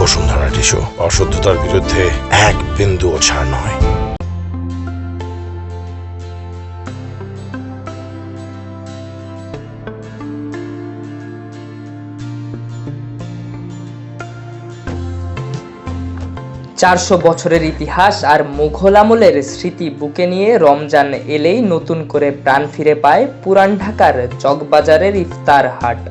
Bashundhara tissue, অশুদ্ধতার বিরুদ্ধে এক বিন্দুও ছাড় নয়। চারশো বছরের ইতিহাস আর মুঘল আমলের স্মৃতি বুকে নিয়ে রমজান এলেই নতুন করে প্রাণ ফিরে পায় পুরান ঢাকার চকবাজারের ইফতার হাট।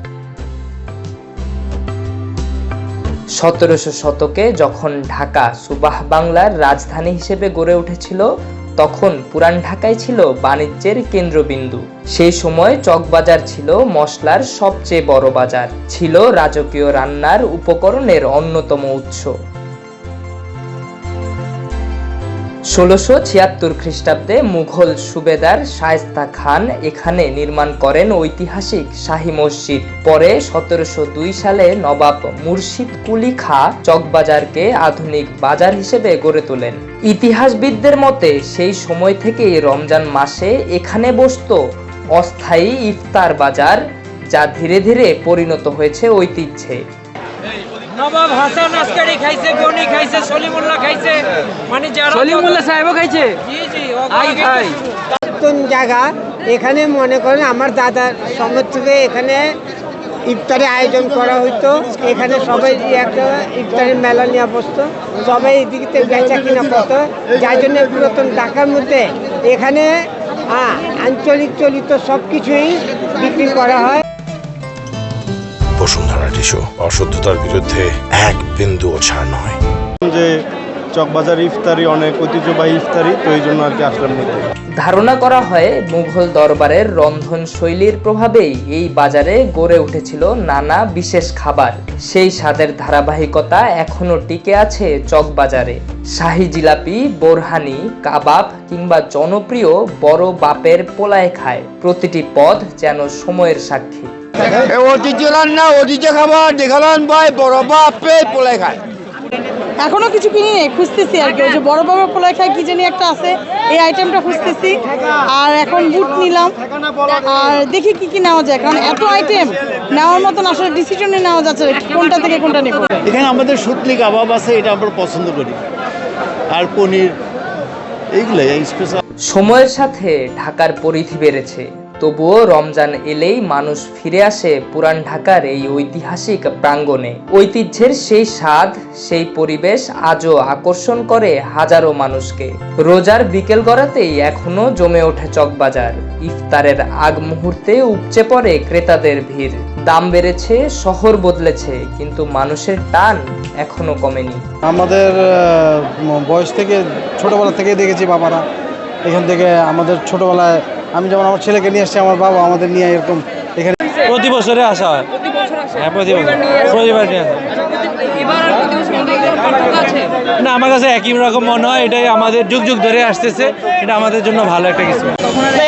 1700 শতকে যখন ঢাকা সুবাহ বাংলার রাজধানী হিসেবে গড়ে উঠেছিল, তখন পুরান ঢাকায় ছিল বাণিজ্যের কেন্দ্রবিন্দু। সেই সময় চকবাজার ছিল মশলার সবচেয়ে বড় বাজার, ছিল রাজকীয় রান্নার উপকরণের অন্যতম উৎস। 1676 খ্রিস্টাব্দে মুঘল সুবেদার শায়েস্তা খান এখানে নির্মাণ করেন ঐতিহাসিক শাহী মসজিদ। পরে 1702 সালে নবাব মুর্শিদ কুলি খাঁ চকবাজারকে আধুনিক বাজার হিসেবে গড়ে তোলেন। ইতিহাসবিদদের মতে সেই সময় থেকেই রমজান মাসে এখানে বসতো অস্থায়ী ইফতার বাজার, যা ধীরে ধীরে পরিণত হয়েছে ঐতিহ্যে। নবাব হাসান আসকারি খাইছে, গনি খাইছে, সলিমুল্লাহ খাইছে, মানে যারা সলিমুল্লাহ সাহেবও খাইছে। জি জি খাই নতুন জায়গা এখানে মনে করেন আমার দাদার সময় থেকে এখানে ইফতারের আয়োজন করা হইতো। এখানে সবাই একটা ইফতারের মেলা নিয়ে বসতো, সবাই এদিকে বেচা কিনা করতো, যার জন্য পুরাতন ঢাকার মধ্যে এখানে আঞ্চলিক চলিত সব কিছুই বিক্রি করা হয়। বসুন্ধরা টিস্যু, অশুদ্ধতার বিরুদ্ধে এক বিন্দুও ছাড় নয়। যে চকবাজার ইফতারি অনেক ঐতিহ্যবাহী ইফতারি, তো এই জন্য আর কি আসলাম। ধারণা করা হয় মুঘল দরবারের রন্ধন শৈলীর প্রভাবেই এই বাজারে গড়ে উঠেছিল নানা বিশেষ খাবার। সেই স্বাদের ধারাবাহিকতা এখনো টিকে আছে চকবাজারে। শাহী জিলাপি, বোরহানি, কাবাব কিংবা জনপ্রিয় বড় বাপের পোলায় খায়, প্রতিটি পদ যেন সময়ের সাক্ষী। ঐতিহ্য রান্না, ঐতিহ্য খাবার দেখালাম ভাই, বড় বাপে পোলায় খায়। এখনো কিছু কিনি নেই, খুঁজতেছি আর কি। ওই যে বড় বাবা পোলায় খায় কি জানি একটা আছে, এই আইটেমটা খুঁজতেছি। আর এখন বুট নিলাম, আর দেখি কি কি নেওয়া যায়, কারণ এত আইটেম নেওয়ার মতন আসলে ডিসিশনে নেওয়া যাচ্ছে কোনটা থেকে কোনটা নেব। এখানে আমাদের সুতলি কাবাব আছে, এটা আমরা পছন্দ করি, আর পনির, এইগুলো স্পেশাল। সময়ের সাথে ঢাকার পরিধি বেড়েছে, তবুও রমজান এলেই মানুষ ফিরে আসে পুরান ঢাকার এই ঐতিহাসিক প্রাঙ্গণে। ঐতিহ্যের সেই স্বাদ, সেই পরিবেশ আজও আকর্ষণ করে হাজারো মানুষকে। রোজার বিকেল গড়াতেই এখনো জমে ওঠে চকবাজার। ইফতারের আগ মুহূর্তে উপচে পড়ে ক্রেতাদের ভিড়। দাম বেড়েছে, শহর বদলেছে, কিন্তু মানুষের টান এখনো কমেনি। আমাদের বয়স থেকে ছোটবেলা থেকে দেখেছি বাবারা এখান থেকে, আমাদের ছোটবেলায় আমি যেমন আমার ছেলেকে নিয়ে আসছি, আমার বাবা আমাদের নিয়ে এরকম এখানে প্রতি বছরে আসা হয়। হ্যাঁ, প্রতি বছর প্রতিবার নিয়ে আসা। না, আমার কাছে একই রকম মনে হয়। এটাই আমাদের যুগ যুগ ধরে আসতেছে, এটা আমাদের জন্য ভালো একটা কিছু।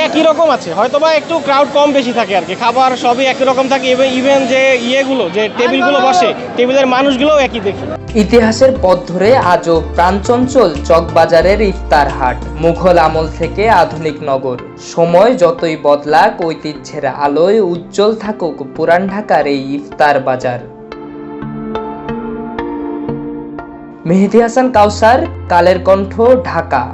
একই রকম আছে, হয়তো বা একটু ক্রাউড কম বেশি থাকে আর কি, খাবার সবই একই রকম থাকে। ইভেন যে ইয়েগুলো, যে টেবিলগুলো বসে, টেবিলের মানুষগুলোও একই দেখি। ইতিহাসের পথ ধরে আজও প্রাণচঞ্চল চকবাজারের ইফতার হাট। মুঘল আমল থেকে আধুনিক নগর, সময় যতই বদলাক, ঐতিহ্যের আলোয় উজ্জ্বল থাকুক পুরান ঢাকার এই ইফতার বাজার। মেহেদী হাসান কাউসার, কালের কণ্ঠ, ঢাকা।